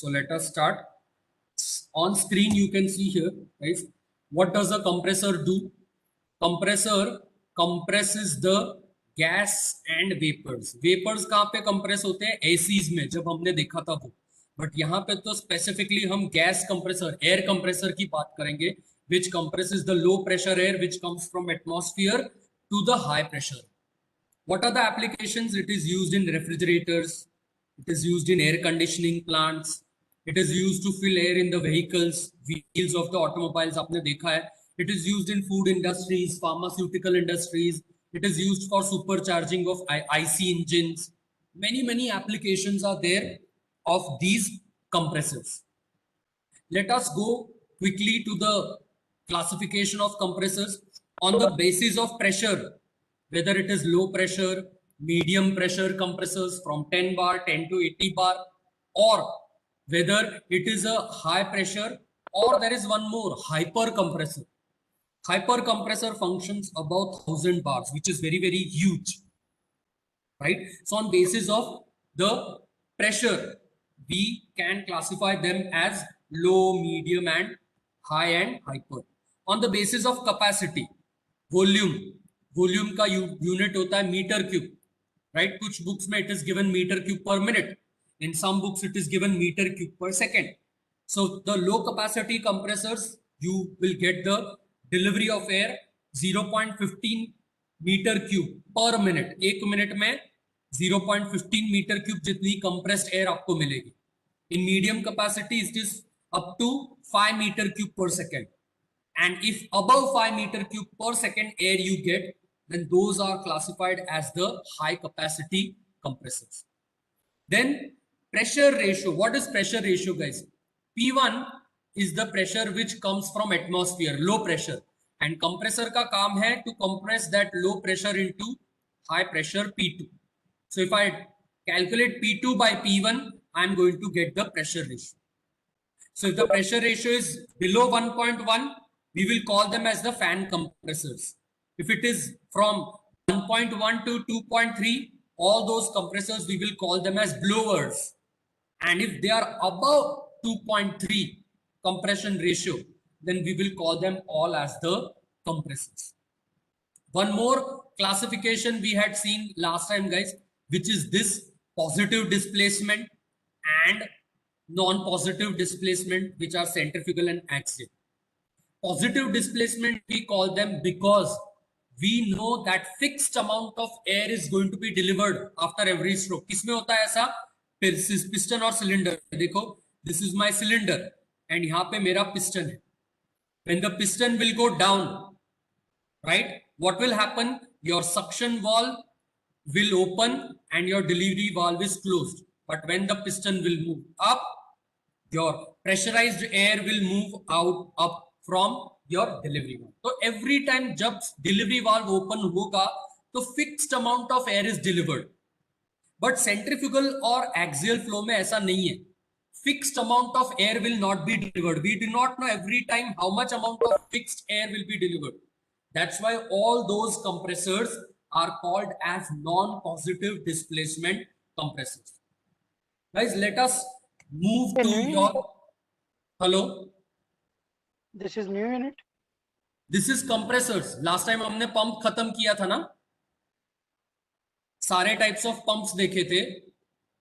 So let us start. On screen you can see here, guys, what does a compressor do? Compressor compresses the gas and vapors. Vapors कहाँ पे compress होते हैं? ACs में, जब हमने देखा था वो. बट यहाँ पे तो स्पेसिफिकली हम गैस कंप्रेसर, एयर कंप्रेसर की बात करेंगे, which compresses the low pressure air which comes from atmosphere to the high pressure. What are the applications? It is used in refrigerators. It is used in air conditioning plants. It is used to fill air in the vehicles, wheels of the automobiles. आपने देखा है. It is used in food industries, pharmaceutical industries. It is used for supercharging of IC engines. Many applications are there of these compressors. Let us go quickly to the classification of compressors on the basis of pressure, whether it is low pressure, medium pressure compressors from 10 bar, 10 to 80 bar, or whether it is a high pressure, or there is one more, hyper compressor. Hyper compressor functions about 1000 bars, which is very huge, right? So on basis of the pressure, we can classify them as low, medium and high and hyper. On the basis of capacity, volume का unit होता है meter cube, right? कुछ books में it is given meter cube per minute. In some books it is given meter cube per second. So the low capacity compressors, you will get the delivery of air 0.15 metre cube पर minute. एक minute में 0.15 metre cube जितनी compressed air आपको मिलेगी. In medium capacity it is up to 5 metre cube पर second, and if above 5 meter cube per second air you get, then those are classified as the high capacity compressors. Then pressure ratio. What is pressure ratio, guys? P1 is the pressure which comes from atmosphere, low pressure, and compressor का काम है to compress that low pressure into high pressure P2. So if I calculate P2 by P1, I am going to get the pressure ratio. So if the pressure ratio is below 1.1, we will call them as the fan compressors. If it is from 1.1 to 2.3, all those compressors we will call them as blowers. And if they are above 2.3 compression ratio, then we will call them all as the compressors. One more classification we had seen last time, guys, which is this positive displacement and non-positive displacement, which are centrifugal and axial. Positive displacement we call them because we know that fixed amount of air is going to be delivered after every stroke. किसमें होता है ऐसा? Piston और cylinder. देखो, this is my cylinder and यहाँ पे मेरा piston है. When the piston will go down, right, what will happen? Your suction valve will open and your delivery valve is closed. But when the piston will move up, your pressurized air will move out up from your delivery valve. So every time जब delivery valve open होगा, तो fixed amount of air is delivered. But centrifugal or axial flow में ऐसा नहीं है. Fixed amount of air will not be delivered. We do not know every time how much amount of fixed air will be delivered. That's why all those compressors are called as non-positive displacement compressors. Guys, let us move to your... Hello? This is new unit. This is compressors. Last time हमने pump खत्म किया था ना, सारे types of pumps देखे थे,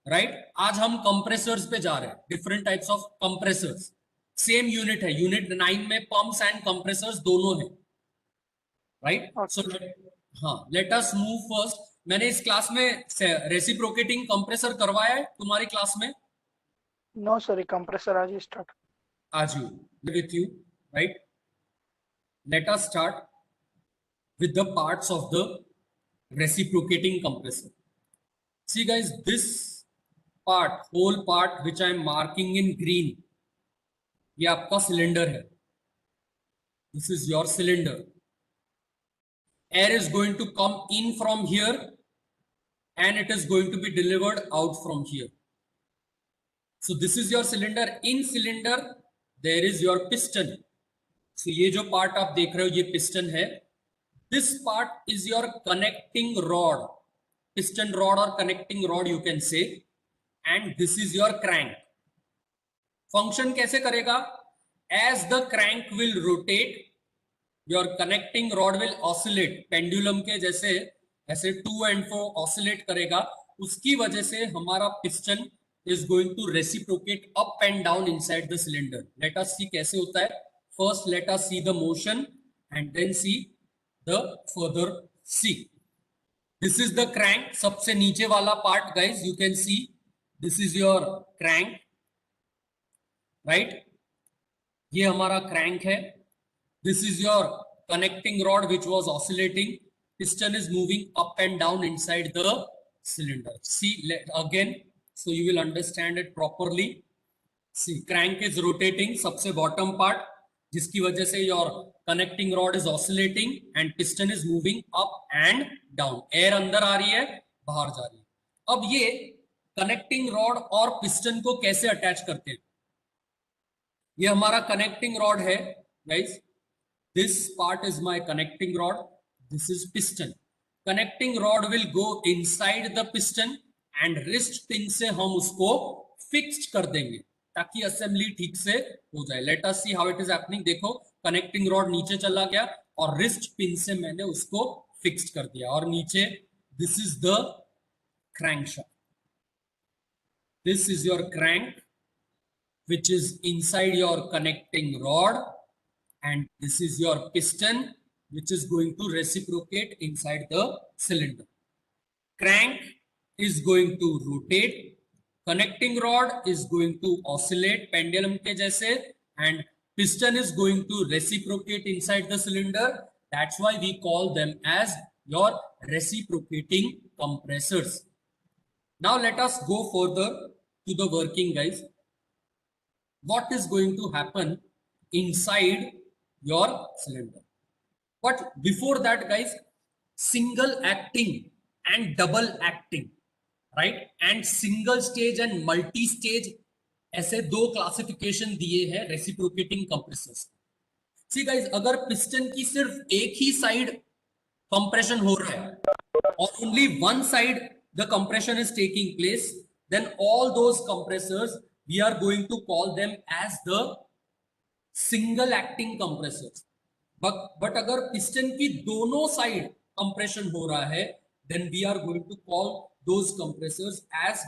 right? आज हम कंप्रेसर्स पे जा रहे हैं. Different types of compressors. Same unit है. यूनिट 9 में पंप्स एंड कंप्रेसर्स दोनों है, राइट? सो हाँ, लेट अस मूव फर्स्ट. मैंने इस क्लास में रेसिप्रोकेटिंग कंप्रेसर करवाया है तुम्हारी क्लास में? नो सॉरी, कंप्रेसर आज ही स्टार्ट. आज you with you, right? Let us start with the parts of the reciprocating compressor. See guys, this part, whole part which I am marking in green, ये आपका cylinder है. This is your cylinder. Air is going to come in from here and it is going to be delivered out from here. So this is your cylinder. In cylinder there is your piston. So ये जो part आप देख रहे हो ये piston है. This part is your connecting rod, piston rod or connecting rod you can say, and this is your crank. Function कैसे करेगा? As the crank will rotate, your connecting rod will oscillate, pendulum के जैसे ऐसे to and fro oscillate करेगा, उसकी वजह से हमारा piston is going to reciprocate up and down inside the cylinder. Let us see कैसे होता है. First let us see the motion and then see the further see. This is the crank, सबसे नीचे वाला part guys, you can see this is your crank, right. ये हमारा crank है. This is your connecting rod which was oscillating. Piston is moving up and down inside the cylinder. See again, so you will understand it properly. See, crank is rotating, सबसे bottom part, जिसकी वजह से your connecting rod is oscillating and piston is moving up and down. Air अंदर आ रही है, बाहर जा रही है. अब ये connecting rod और piston को कैसे attach करते हैं? ये हमारा connecting rod है, guys. This part is my connecting rod. This is piston. Connecting rod will go inside the piston and wrist pin से हम उसको fixed कर देंगे ताकि असेंबली ठीक से हो जाए. Let us see how it is happening. देखो connecting rod नीचे चला गया और wrist pin से मैंने उसको fixed कर दिया और नीचे this is the crankshaft. This is your crank which is inside your connecting rod. And this is your piston which is going to reciprocate inside the cylinder. Crank is going to rotate, connecting rod is going to oscillate pendulum के जैसे, and piston is going to reciprocate inside the cylinder. That's why we call them as your reciprocating compressors. Now let us go further to the working, guys. What is going to happen inside your cylinder? But before that, guys, single acting and double acting, right, and single stage and multi stage, ऐसे दो classification दिए हैं reciprocating compressors. See guys, अगर piston की सिर्फ एक ही side compression हो रहा है और only one side the compression is taking place, then all those compressors we are going to call them as the single acting compressors. But अगर piston की दोनों साइड कंप्रेशन हो रहा है, then we are going to call those compressors as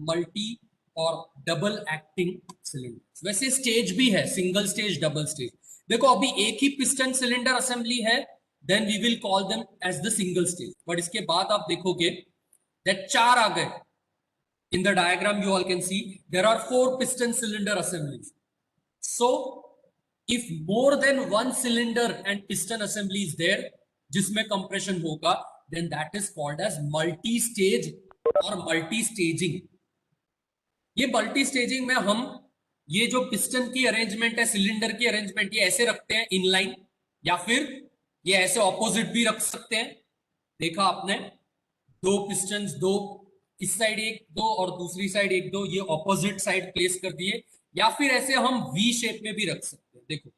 multi और double acting cylinders. वैसे stage भी है, सिंगल स्टेज, डबल स्टेज. देखो अभी एक ही पिस्टन सिलेंडर असेंबली है, then we will call them as the single stage. But इसके बाद आप देखोगे दैट चार आ गए. In the diagram you all can see there are 4 piston cylinder assemblies. So if more than one cylinder and piston assembly is there जिसमें compression होगा, then that is called as multi stage or multi staging. ये multi staging में हम ये जो piston की arrangement है, cylinder की arrangement, ये ऐसे रखते हैं inline, या फिर ये ऐसे opposite भी रख सकते हैं. देखा आपने, दो pistons, दो इस साइड एक दो और दूसरी साइड एक दो, ये ऑपोजिट साइड प्लेस कर दिए, या फिर ऐसे हम वी शेप में भी रख सकते हैं. देखो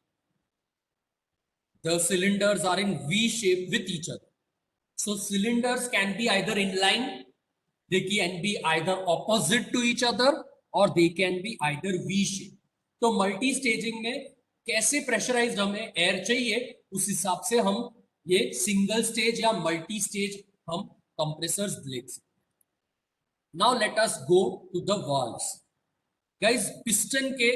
the cylinders are in V shape with each other. So cylinders can be either in line, they can be either opposite to each other, और they can be either V shape. तो multi staging में कैसे pressurised हमें air चाहिए, उस हिसाब से हम ये सिंगल स्टेज या मल्टी स्टेज हम कंप्रेसर्स देख सकते. Now let us go to the valves. Guys, piston के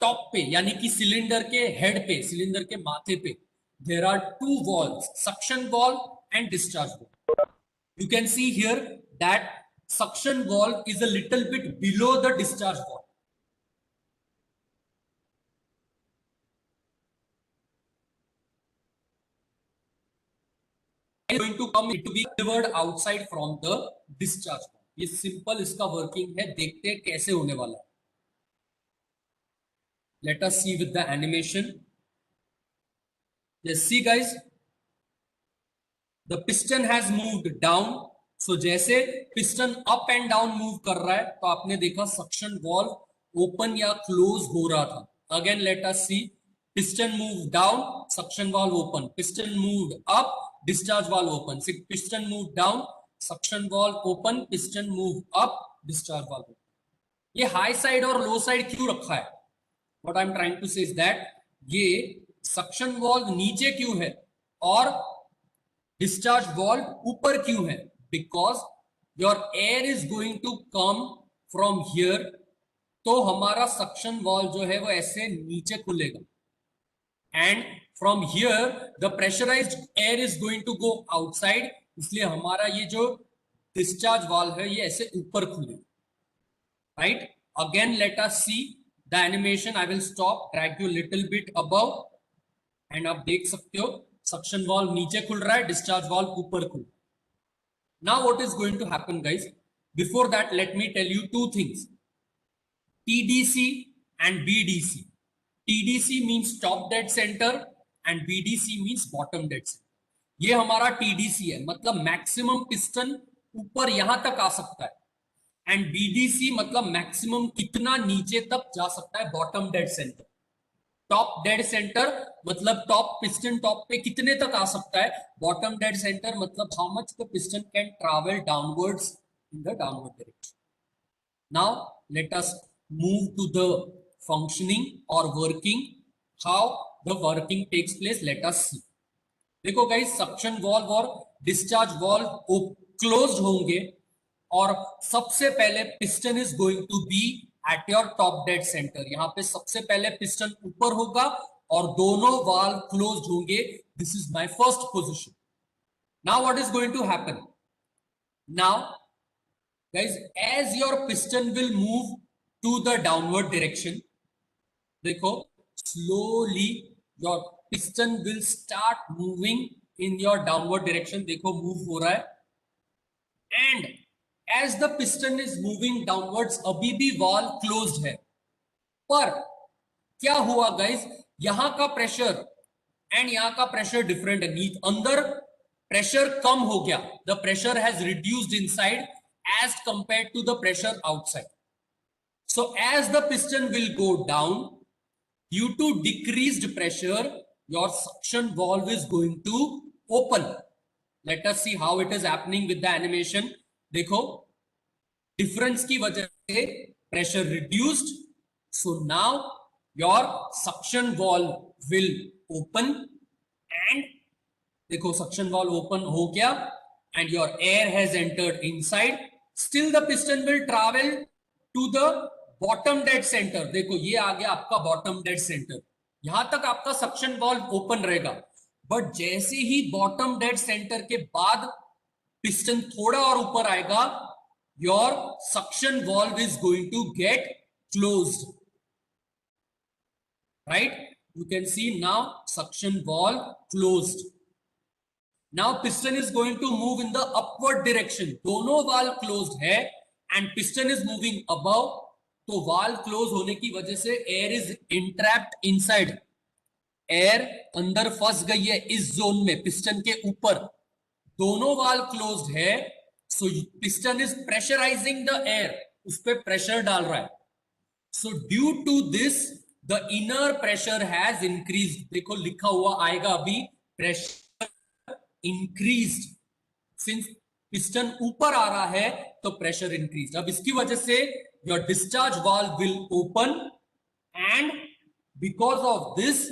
टॉप पे यानी कि सिलेंडर के हेड पे, सिलेंडर के माथे पे, there are 2 valves, suction valve and discharge valve. You can see here that suction valve is a little bit below the discharge valve. It's going to come to be delivered outside from the discharge valve. ये simple इसका working है, देखते हैं कैसे होने वाला है. Let us see with the animation. Yes, see guys, the piston has moved down. So जैसे piston up and down move कर रहा है, तो आपने देखा सक्शन वॉल्व ओपन या क्लोज हो रहा था. Again let us see, piston move down, suction valve open, piston move up, discharge valve open, piston move down, suction valve open, piston move up, discharge valve open. ये high side और low side क्यों रखा है? What I am trying to say is that ये suction valve नीचे क्यों है और डिस्चार्ज वाल्व ऊपर क्यों है? Because your air is going to come from here, तो हमारा सक्शन वाल्व जो है वो ऐसे नीचे खुलेगा, and from here the pressurised air is going to go outside, इसलिए हमारा ये जो डिस्चार्ज वाल्व है ये ऐसे ऊपर खुलेगा, right? Again let us see the animation. I will stop, drag you little bit above, and आप देख सकते हो सक्शन वाल्व नीचे खुल रहा है, डिस्चार्ज वाल्व ऊपर खुल रहा है. Now what is going to happen, guys? Before that, let me tell you two things. TDC and BDC. TDC means top dead center and BDC means bottom dead center. ये हमारा TDC है, मतलब maximum piston ऊपर यहां तक आ सकता है, एंड BDC मतलब मैक्सिमम कितना नीचे तक जा सकता है, bottom dead centre. Top dead centre मतलब टॉप पिस्टन टॉप पे कितने तक आ सकता है, बॉटम डेड सेंटर मतलब how much the piston can travel downwards in the downward direction. Now let us move to the functioning और working, how the working takes place. Let us see. देखो guys, suction valve और discharge valve closed होंगे और सबसे पहले piston is going to be at your top dead centre. यहां पे सबसे पहले पिस्टन ऊपर होगा और दोनों वाल्व क्लोज्ड होंगे. This is my first position. Now what is going to happen? Now guys, as your piston will move to the downward direction, देखो slowly your piston will start moving in your downward direction. देखो move हो रहा है, and as the piston is moving downwards, अभी भी valve closed है. पर क्या हुआ गाइस, यहां का प्रेशर एंड यहां का प्रेशर डिफरेंट है. अंदर प्रेशर कम हो गया, the pressure has reduced inside as compared to the pressure outside. So as the piston will go down due to decreased pressure, your suction valve is going to open. Let us see how it is happening with the animation. देखो difference की वजह से pressure reduced, so now your suction valve will open, and देखो suction valve open हो गया and your air has entered inside. Still the piston will travel to the bottom dead centre. देखो ये आ गया आपका बॉटम डेड सेंटर, यहां तक आपका सक्शन वाल्व ओपन रहेगा. बट जैसे ही बॉटम डेड सेंटर के बाद पिस्टन थोड़ा और ऊपर आएगा, your suction valve is going to get closed, right? You can see now suction valve closed. Now piston is going to move in the upward direction. दोनों valve closed है and piston is moving above, तो valve close होने की वजह से air is entrapped inside. Air अंदर फंस गई है इस जोन में, पिस्टन के ऊपर. दोनों वाल्व क्लोज्ड है, so piston is pressurising the air, उस पर प्रेशर डाल रहा है. So due to this the inner pressure has increased. देखो लिखा हुआ आएगा अभी, प्रेशर इंक्रीज्ड. सिंस पिस्टन ऊपर आ रहा है तो प्रेशर इंक्रीज्ड. अब इसकी वजह से your discharge valve will open, and because of this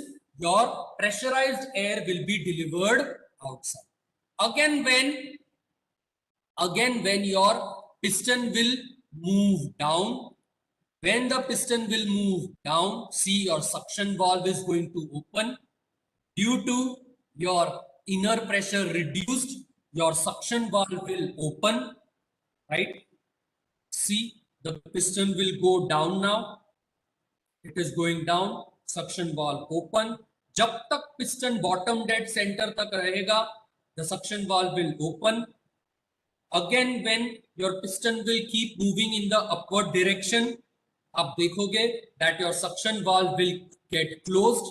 your pressurised air will be delivered outside. Again when your piston will move down, when the piston will move down, see your suction valve is going to open. Due to your inner pressure reduced, your suction valve will open, right? See, the piston will go down now. It is going down, suction valve open. जब तक piston bottom dead center तक रहेगा, the suction valve will open. Again when your piston will keep moving in the upward direction, आप देखोगे that your suction valve will get closed.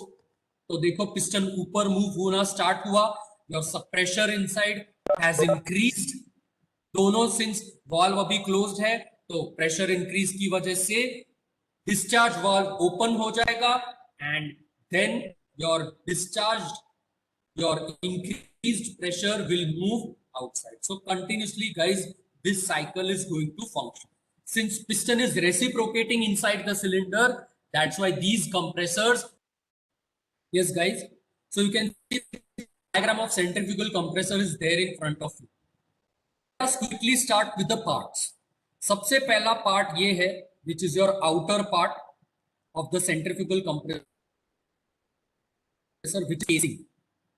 तो देखो piston ऊपर move होना स्टार्ट हुआ, your pressure inside has increased. दोनों since valve अभी closed है तो प्रेशर इंक्रीज की वजह से डिस्चार्ज वाल्व ओपन हो जाएगा, and then your discharge your increased pressure will move outside. So continuously guys, this cycle is going to function. Since piston is reciprocating inside the cylinder, That's why these compressors, yes guys, so you can see the diagram of centrifugal compressor is there in front of you. Let us quickly start with the parts. सबसे पहला part ये है, which is your outer part of the centrifugal compressor, which is casing.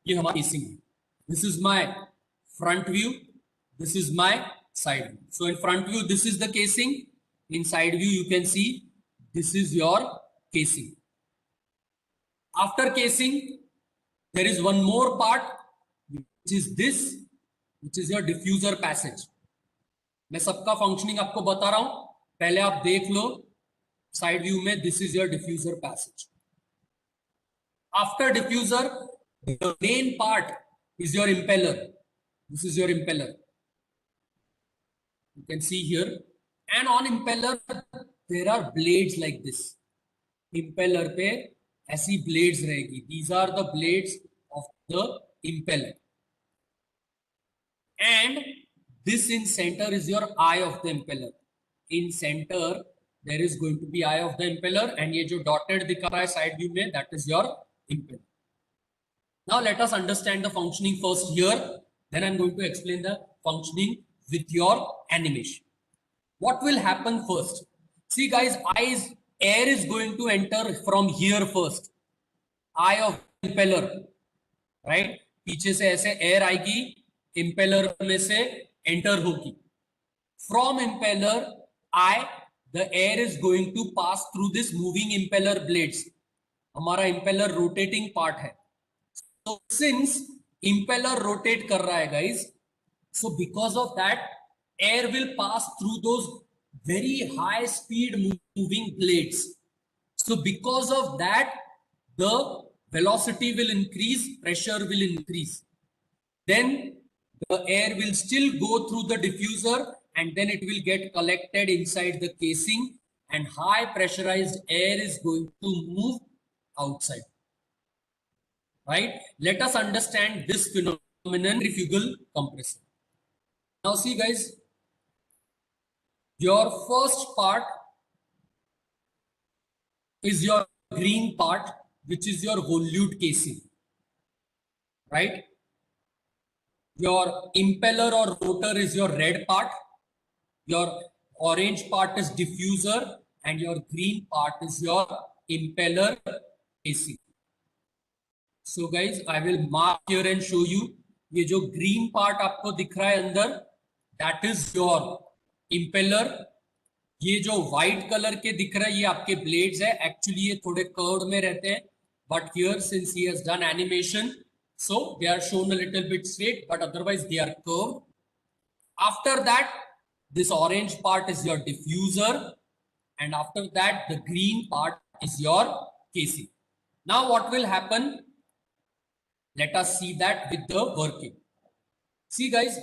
ये हमारा casing है. This is my front view. This is my side view. So in front view, this is the casing. In side view, you can see this is your casing. After casing, there is one more part, which is this, which is your diffuser passage. मैं सबका functioning आपको बता रहा हूं, पहले आप देख लो side view में. This is your diffuser passage. After diffuser, the main part is your impeller. This is your impeller. You can see here, and on impeller there are blades like this. Impeller पे ऐसी blades रहेगी. These are the blades of the impeller. And this in center is your eye of the impeller. In center there is going to be eye of the impeller, and ये जो dotted दिखा रहा है side view में, that is your impeller. Now let us understand the functioning first here. Then I'm going to explain the functioning with your animation. What will happen first? See guys, air is going to enter from here first. Eye of impeller, right? पीछे से ऐसे air आएगी, impeller में से enter होगी. From impeller, the air is going to pass through this moving impeller blades. हमारा impeller rotating part है. So since impeller rotate कर रहा है guys, so because of that, air will pass through those very high speed moving blades. So because of that, the velocity will increase, pressure will increase. Then the air will still go through the diffuser, and then it will get collected inside the casing, and high pressurized air is going to move outside. Right? Let us understand this phenomenon, centrifugal compressor. Now see guys, your first part is your green part, which is your volute casing, right? Your impeller or rotor is your red part, your orange part is diffuser, and your green part is your impeller casing. So guys, I will mark here and show you. ये जो green part आपको दिख रहा है अंदर, that is your impeller. ये जो white color के दिख रहा है, ये आपके blades है. Actually ये थोड़े curved में रहते हैं, but here since he has done animation, so they are shown a little bit straight, but otherwise they are curved. After that, this orange part is your diffuser, and after that the green part is your casing. Now what will happen? Let us see that with the working. See guys,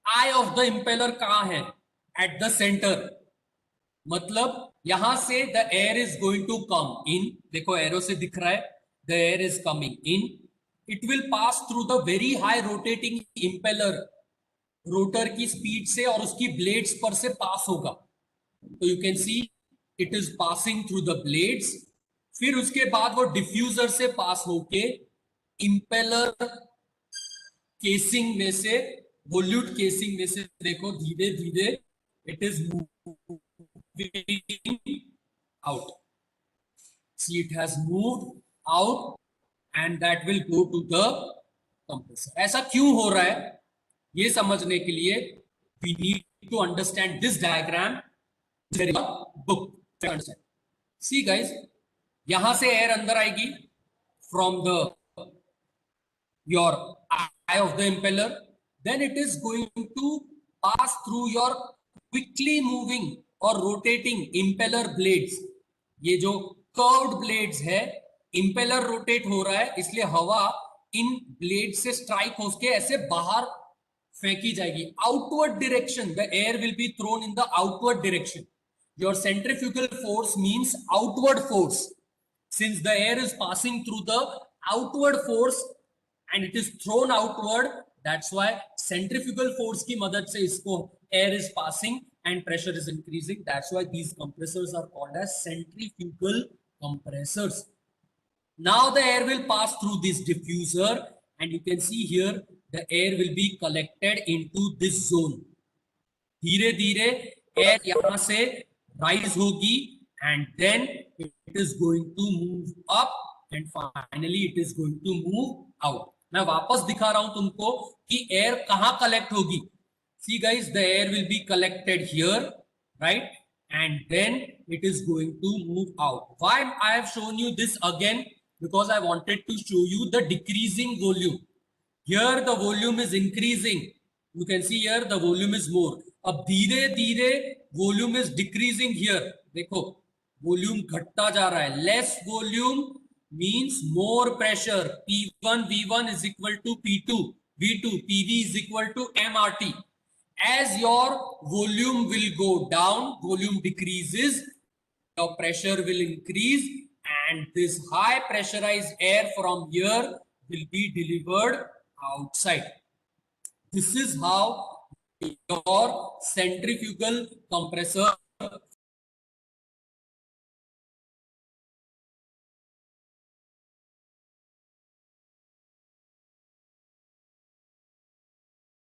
eye of the impeller कहाँ है? At the center. मतलब यहां से the air is going to come in. देखो arrow से दिख रहा है, the air is coming in. It will pass through the very high rotating impeller. Rotor की स्पीड से और उसकी ब्लेड्स पर से पास होगा. तो you can see it is passing through the blades. फिर उसके बाद वो डिफ्यूजर से पास होके इंपेलर केसिंग में से, वोल्यूट केसिंग में से देखो धीरे धीरे it is moving out. See it has moved out and that will go to the compressor. ऐसा क्यों हो रहा है ये समझने के लिए we need to understand this diagram in your book. See guys, यहां से एयर अंदर आएगी from the your eye of the impeller, then it is going to pass through your quickly moving or rotating impeller blades. ये जो curved blades है, impeller rotate हो रहा है, इसलिए हवा इन blades से strike होके ऐसे बाहर फेंकी जाएगी. Outward direction, the air will be thrown in the outward direction. Your centrifugal force means outward force. Since the air is passing through the outward force and it is thrown outward, that's why centrifugal force की मदद से इसको air is passing and pressure is increasing. That's why these compressors are called as centrifugal compressors. Now the air will pass through this diffuser, and you can see here the air will be collected into this zone. धीरे धीरे air यहाँ से rise होगी, and then it is going to move up, and finally it is going to move out. मैं वापस दिखा रहा हूं तुमको कि air कहाँ collect होगी. See guys, the air will be collected here, right? And then it is going to move out. Why I have shown you this again? Because I wanted to show you the decreasing volume. Here the volume is increasing. You can see here the volume is more. अब धीरे धीरे volume is decreasing here. देखो volume घटता जा रहा है. Less volume means more pressure. P1 V1 is equal to P2 V2. PV is equal to MRT. As your volume will go down, volume decreases, your pressure will increase, and this high pressurized air from here will be delivered outside. This is how your centrifugal compressor